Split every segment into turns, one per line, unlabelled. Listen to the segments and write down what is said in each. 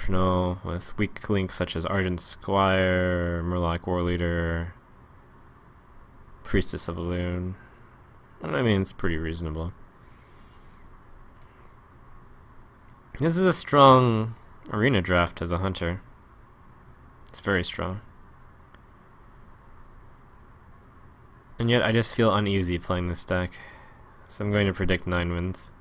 optional with weak links such as Argent Squire, Murloc War Leader, Priestess of Elune. I mean, it's pretty reasonable. This is a strong arena draft as a hunter. It's very strong. And yet I just feel uneasy playing this deck. So I'm going to predict 9 wins.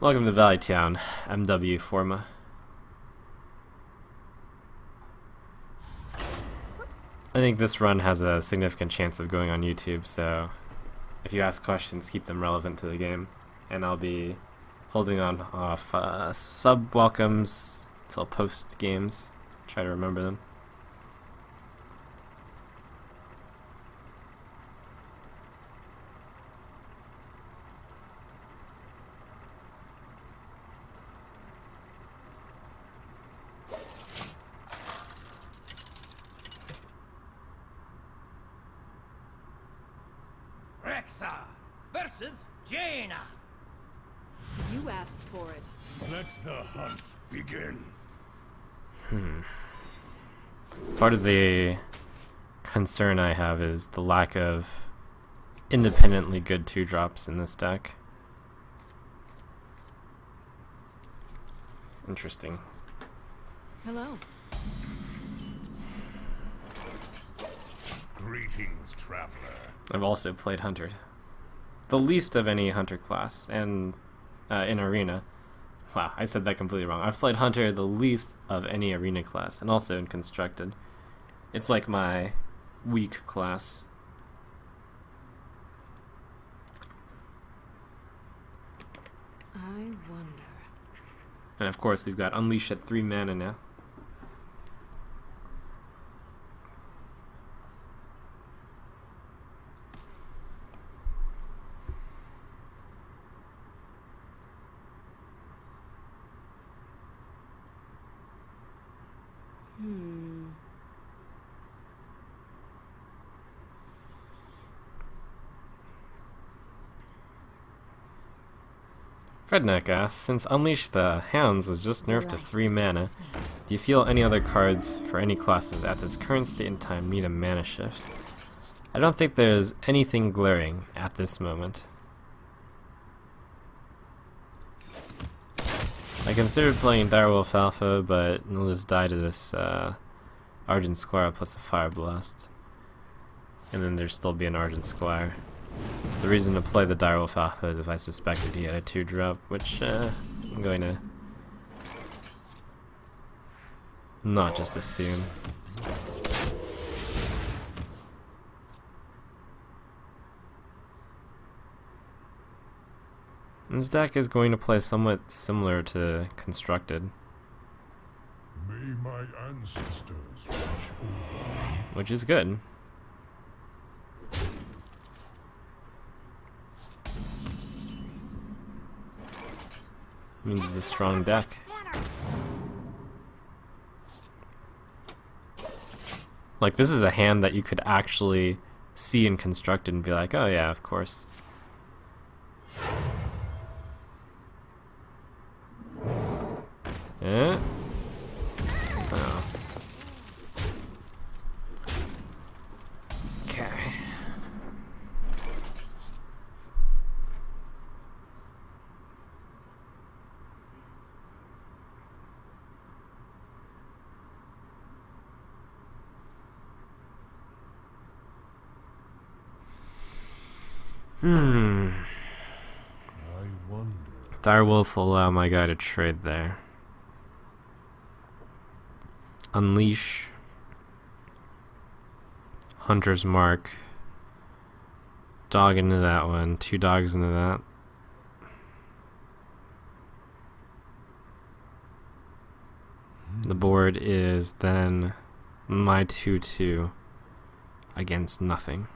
Welcome to Valley Town, MW Forma. I think this run has a significant chance of going on YouTube, so if you ask questions, keep them relevant to the game. And I'll be holding on off sub welcomes till post games. Try to remember them.
Versus Jaina.
You asked for it.
Let the hunt begin.
Part of the concern I have is the lack of independently good 2-drops in this deck. Interesting.
Hello.
Greetings, traveler.
I've also played Hunter. The least of any Hunter class, and in Arena. Wow, I said that completely wrong. I've played Hunter the least of any Arena class, and also in Constructed. It's like my weak class.
I wonder.
And of course, we've got Unleash at 3 mana now. Redneck asks, since Unleash the Hounds was just nerfed to 3 mana, do you feel any other cards for any classes at this current state in time need a mana shift? I don't think there's anything glaring at this moment. I considered playing Direwolf Alpha, but I'll just die to this Argent Squire plus a Fire Blast. And then there'd still be an Argent Squire. The reason to play the Direwolf Alpha is if I suspected he had a 2-drop, which I'm going to not just assume. This deck is going to play somewhat similar to Constructed.
May my ancestors watch over.
Which is good. Means it's a strong deck. Like, this is a hand that you could actually see in Constructed and be like, oh yeah, of course. Yeah. Oh. Okay.
I wonder.
Direwolf will allow my guy to trade there. Unleash. Hunter's Mark. Dog into that one. 2 dogs into that. The board is then my 2/2 against nothing.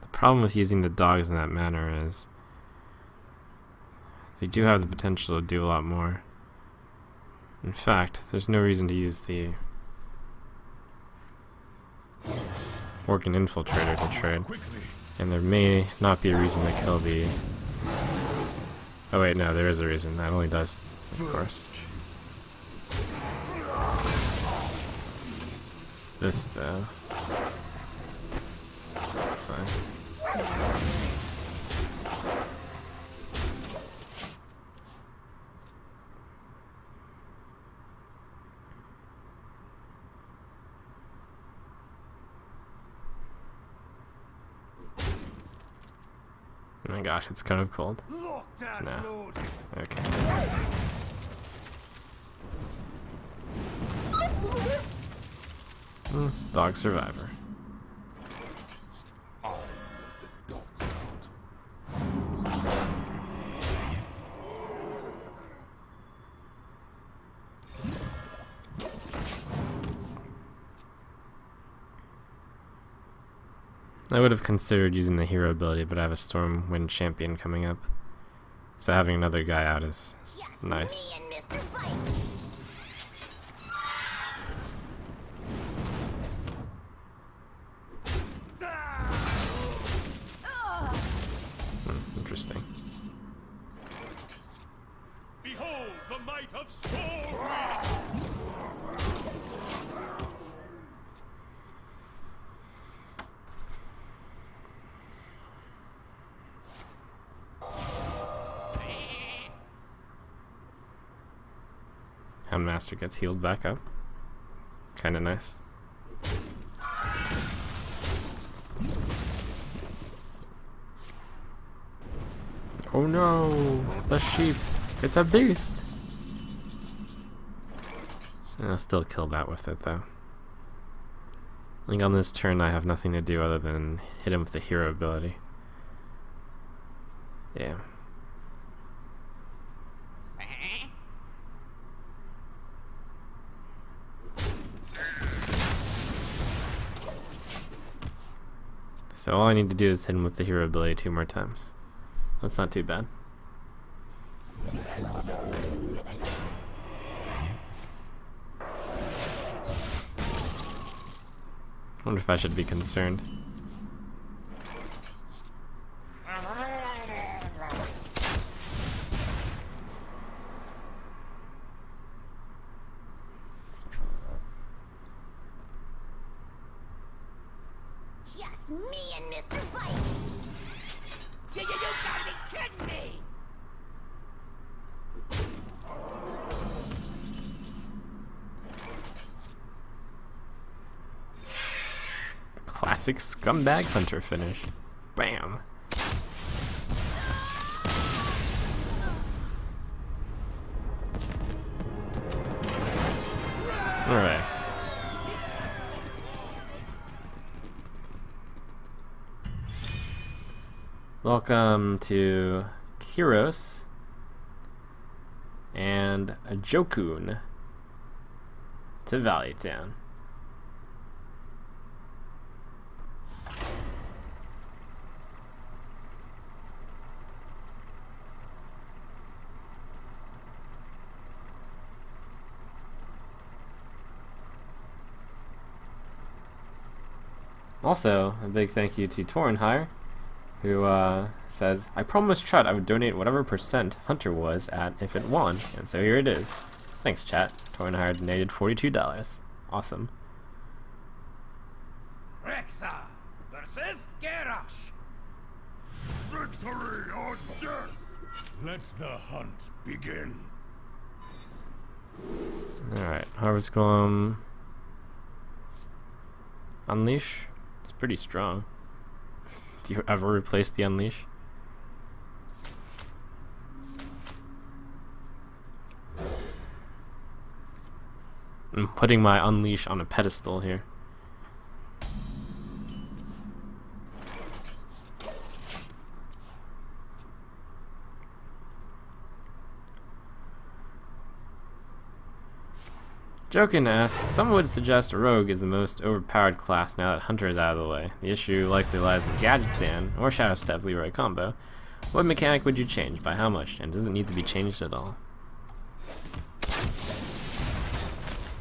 The problem with using the dogs in that manner is they do have the potential to do a lot more. In fact, there's no reason to use the working infiltrator to trade. And there may not be a reason to kill the... Oh wait, no, there is a reason. That only does, of course. This, though. That's fine. Oh my gosh, it's kind of cold. No. Okay. Dog survivor. I would have considered using the hero ability, but I have a Stormwind champion coming up. So having another guy out is nice. Interesting.
Behold the might of Stormwind!
Houndmaster gets healed back up. Kinda nice. Oh no! The sheep! It's a beast! I'll still kill that with it though. I think on this turn I have nothing to do other than hit him with the hero ability. Yeah. So all I need to do is hit him with the hero ability 2 more times. That's not too bad. Wonder if I should be concerned.
Just me and Mr. Bite. You gotta be kidding me!
Classic scumbag hunter finish. Bam. Alright. Welcome to Kiros and a Jokun to Valley Town. Also, a big thank you to Torrenhire, who says, I promised Chat I would donate whatever percent Hunter was at if it won, and so here it is. Thanks, Chat. Torrenhire donated $42. Awesome.
Rexa versus Garrosh.
Victory or death! Let the hunt begin.
Alright, Harvest Golem. Unleash? It's pretty strong. Do you ever replace the Unleash? I'm putting my Unleash on a pedestal here. Jokin asks, some would suggest Rogue is the most overpowered class now that Hunter is out of the way. The issue likely lies in Gadgetzan or Shadow Step Leroy combo. What mechanic would you change? By how much? And does it need to be changed at all?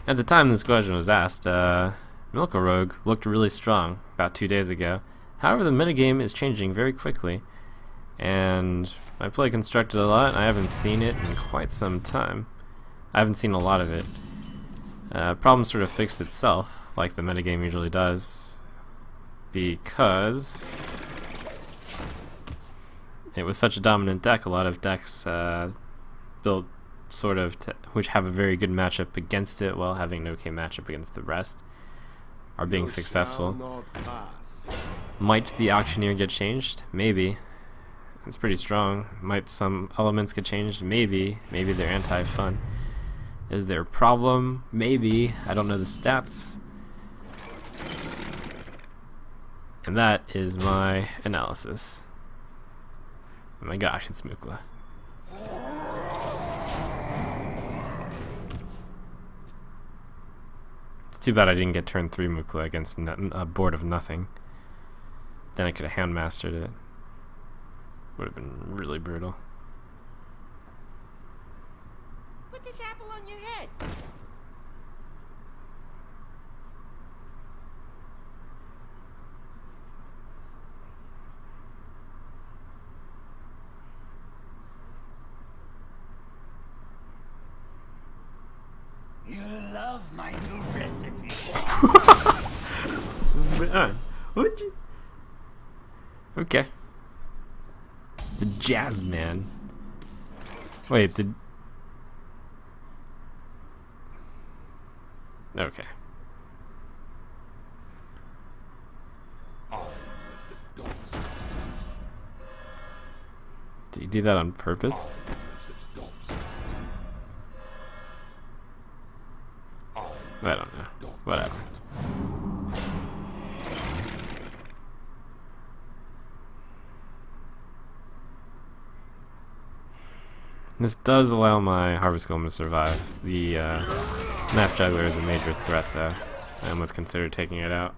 At the time this question was asked, Milka Rogue looked really strong about 2 days ago. However, the metagame is changing very quickly, and I play Constructed a lot. I haven't seen it in quite some time. I haven't seen a lot of it. Problem sort of fixed itself, like the metagame usually does, because it was such a dominant deck. A lot of decks built sort of which have a very good matchup against it while having an okay matchup against the rest are being successful. Might the Auctioneer get changed? Maybe. It's pretty strong. Might some elements get changed? Maybe. Maybe they're anti-fun. Is there a problem? Maybe. I don't know the stats. And that is my analysis. Oh my gosh, it's Mukla. It's too bad I didn't get turn 3 Mukla against a board of nothing. Then I could have handmastered it. Would have been really brutal.
Put this apple on your head.
You love my new recipe.
Man, would you? Okay. The Jazz Man. Wait, did... Okay. Did you do that on purpose? I don't know. Whatever. This does allow my Harvest Golem to survive. The Knife Juggler is a major threat, though. I almost considered taking it out.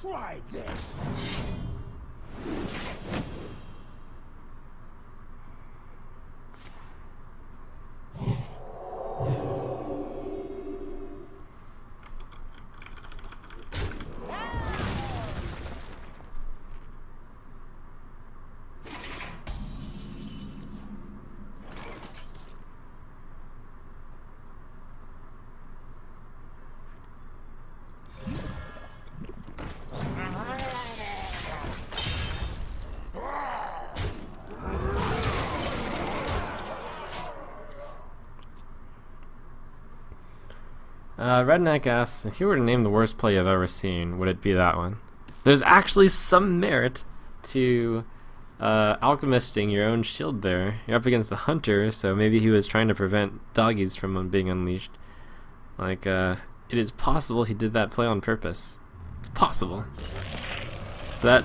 Try this.
Redneck asks, if you were to name the worst play you've ever seen, would it be that one? There's actually some merit to alchemisting your own shield bearer. You're up against the hunter, so maybe he was trying to prevent doggies from being unleashed. Like, it is possible he did that play on purpose. It's possible. So that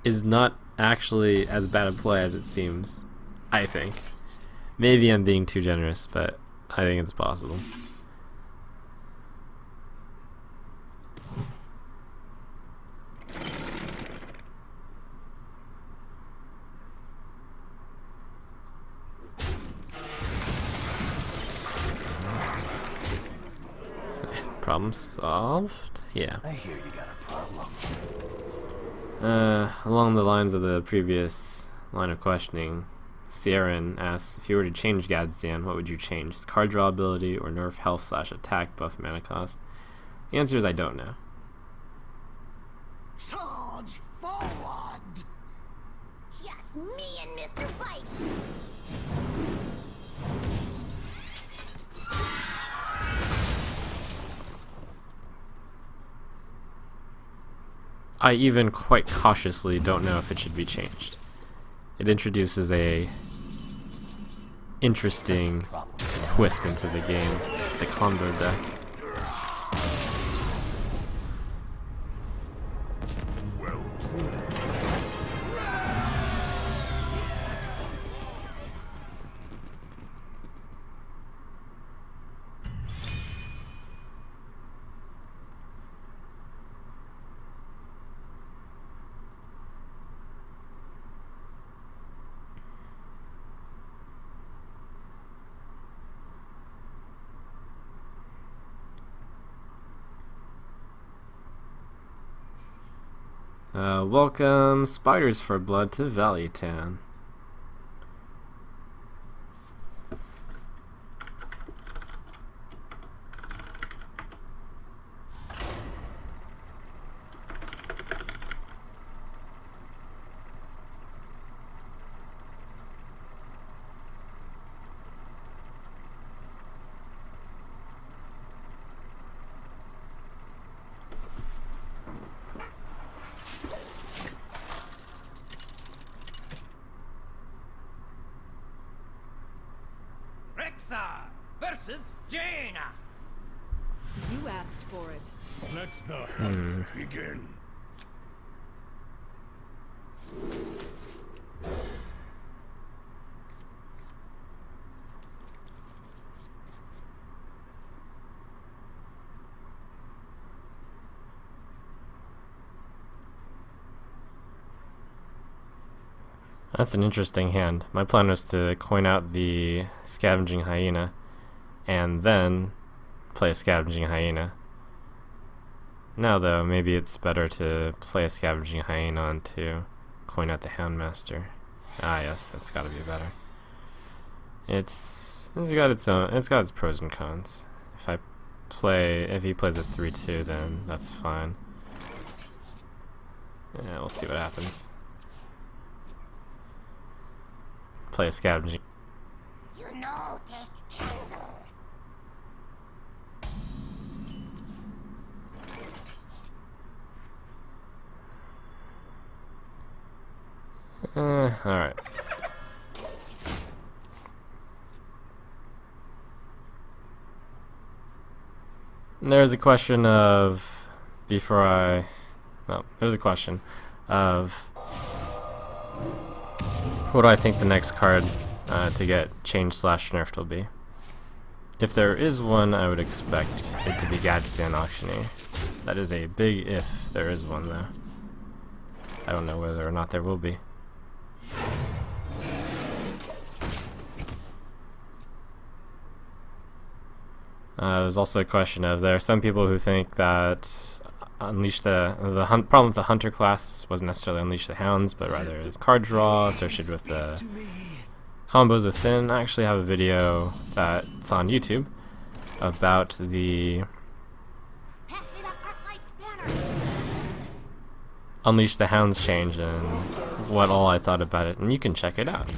is not actually as bad a play as it seems, I think. Maybe I'm being too generous, but I think it's possible. Problem solved? Yeah.
I hear you got a problem.
Along the lines of the previous line of questioning, Sierran asks, if you were to change Gadzian, what would you change? His card draw ability or nerf health / attack buff mana cost? The answer is I don't know.
Charge forward!
Just me and Mr. Fight.
I even quite cautiously don't know if it should be changed. It introduces a interesting twist into the game, the combo deck. Welcome, Spiders for Blood, to Valley Town.
Versus Jaina.
You asked for it.
Let the hunt begin.
That's an interesting hand. My plan was to coin out the Scavenging Hyena and then play a Scavenging Hyena. Now though, maybe it's better to play a Scavenging Hyena on to coin out the Houndmaster. Ah yes, that's gotta be better. It's got its pros and cons. If he plays a 3-2, then that's fine. Yeah, we'll see what happens. Play a Scavenging.
You know, take candle.
Alright. There's a question of, there's a question of, what do I think the next card to get changed/nerfed will be? If there is one, I would expect it to be Gadgetzan Auctioneer. That is a big if there is one, though. I don't know whether or not there will be. There's also a question of, there are some people who think that Unleash problem with the Hunter class wasn't necessarily Unleash the Hounds, but rather card draw associated with the combos within. I actually have a video that's on YouTube about the Unleash the Hounds change and what all I thought about it, and you can check it out.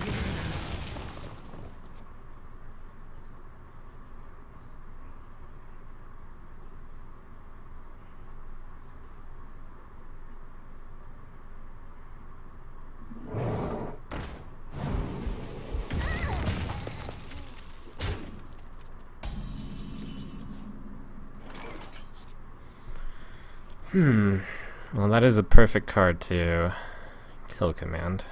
Well, that is a perfect card to kill command.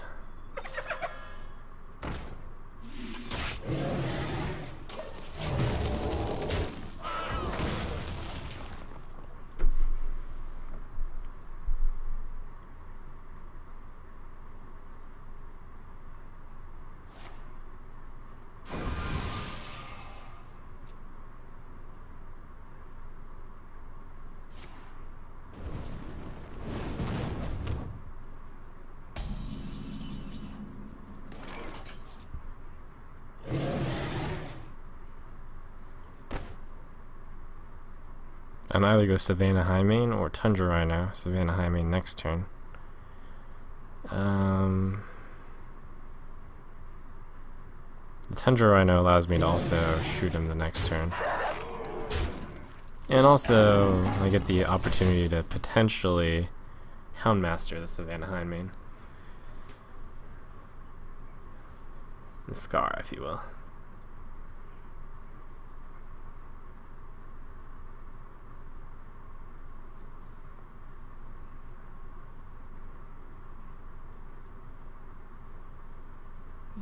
And either go Savannah Highmane or Tundra Rhino. Savannah Highmane next turn. The Tundra Rhino allows me to also shoot him the next turn. And also, I get the opportunity to potentially Houndmaster the Savannah Highmane. The Scar, if you will.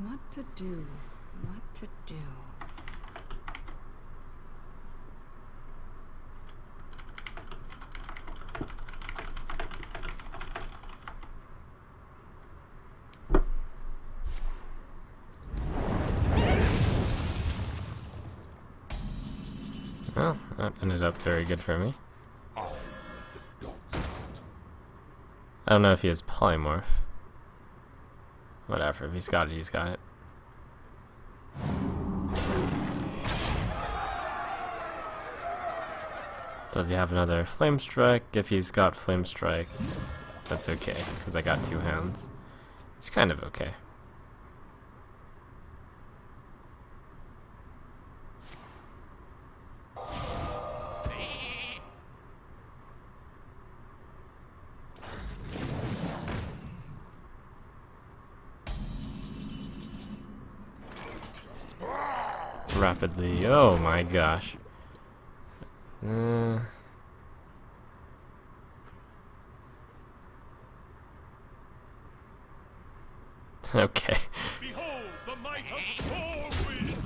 What to do? What to do?
Well, that ended up very good for me. I don't know if he has polymorph. Whatever, if he's got it, he's got it. Does he have another flame strike? If he's got flame strike, that's okay, because I got 2 hands. It's kind of okay. Rapidly, oh my gosh. Okay.
Behold the might of Stormwind!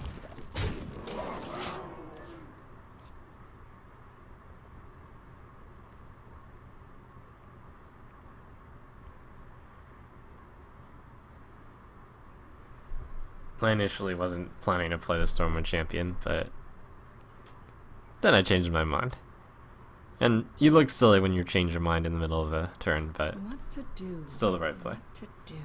I initially wasn't planning to play the Stormwind champion, but then I changed my mind. And you look silly when you change your mind in the middle of a turn, but
What to do?
still the right play.
What to do?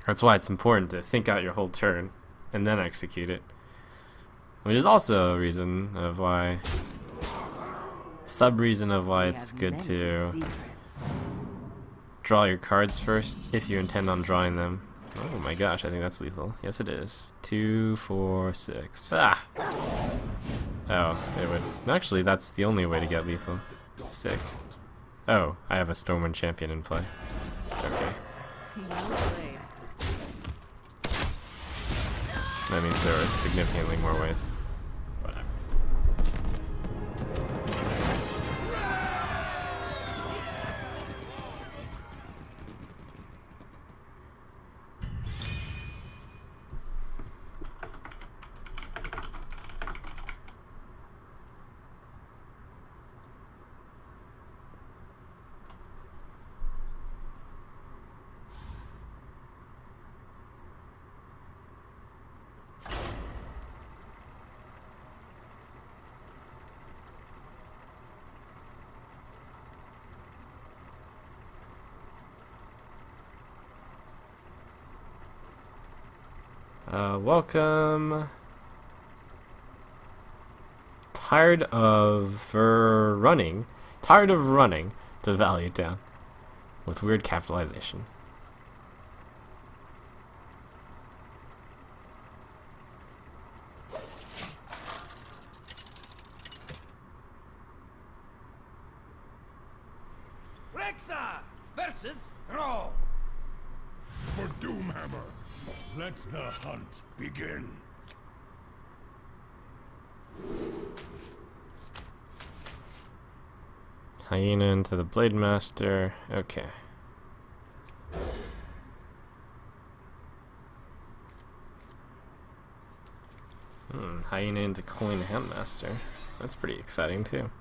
That's why it's important to think out your whole turn and then execute it. Which is also a reason of why, sub-reason of why it's good to draw your cards first if you intend on drawing them. Oh my gosh, I think that's lethal. Yes it is. 2, 4, 6. Ah! Oh, it would. Actually, that's the only way to get lethal. Sick. Oh, I have a Stormwind champion in play. Okay.
Well played.
That means there are significantly more ways. Whatever. Welcome. Tired of running to Value Town with weird capitalization.
Rexa versus Throw.
For Doomhammer, let the hunt begin.
Hyena into the Blade Master. Okay. Hyena into Coin Handmaster. That's pretty exciting too.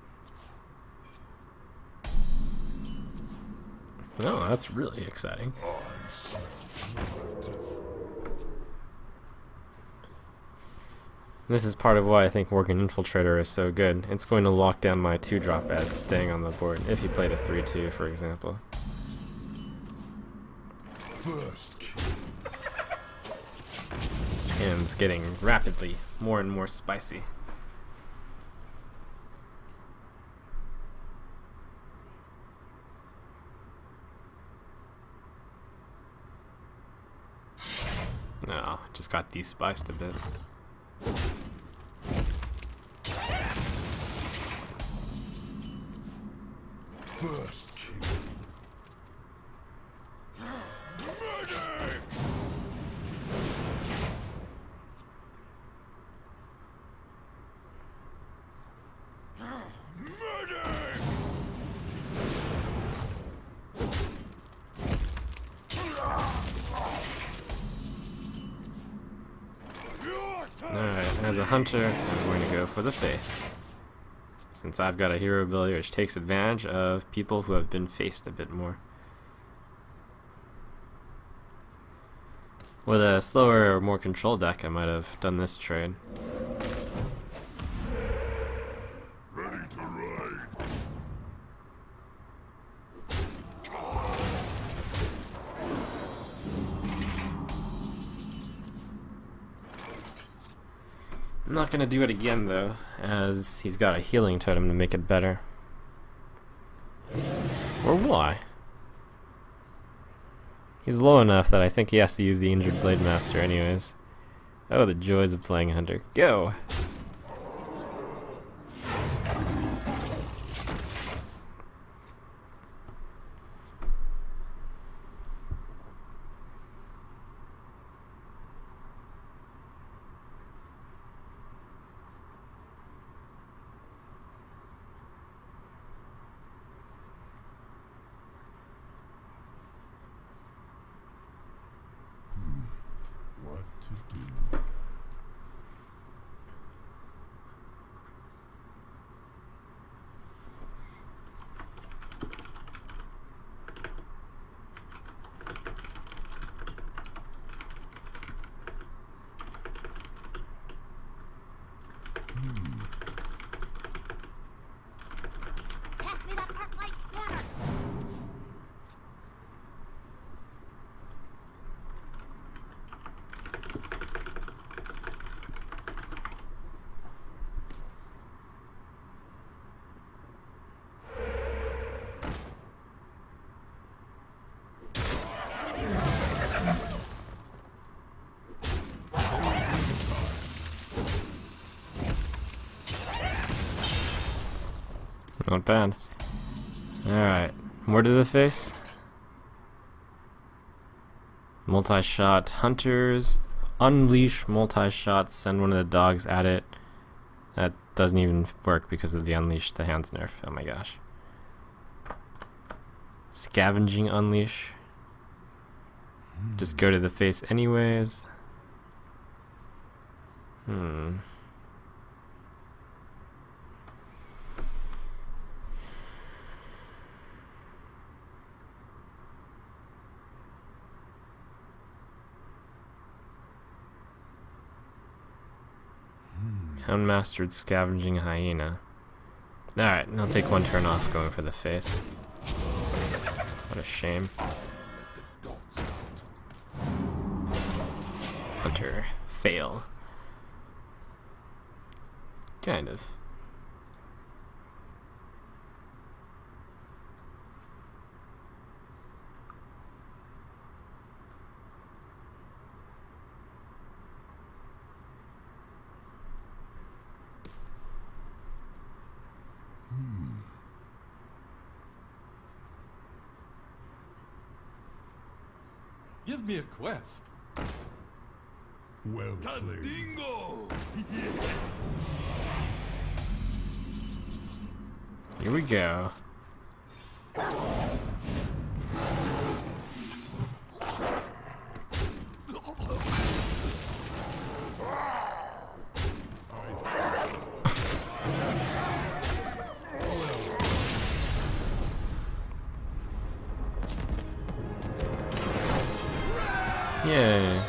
No, that's really exciting. This is part of why I think Working Infiltrator is so good. It's going to lock down my 2-drop as staying on the board, if you played a 3-2, for example.
First kill.
And it's getting rapidly more and more spicy. No, just got de-spiced a bit.
First kill. Murder! Murder! Your turn.
Alright, as a hunter, I'm going to go for the face. since I've got a hero ability which takes advantage of people who have been faced a bit more. With a slower or more control deck, I might have done this trade.
Ready to ride.
I'm not gonna do it again though, as he's got a healing totem to make it better. Or will I? He's low enough that I think he has to use the injured Blade Master anyways. Oh, the joys of playing Hunter. Go!
What to do?
Pass me that arc light scanner.
Not bad. Alright, more to the face. Multi-shot hunters. Unleash multi-shot, send one of the dogs at it. That doesn't even work because of the unleash the hands nerf. Oh my gosh. Scavenging unleash. Just go to the face anyways. Unmastered Scavenging Hyena. Alright, I'll take one turn off going for the face. What a shame. Hunter. Fail. Kind of.
Give me a quest.
Well played.
Dingo!
Here we go. Yay.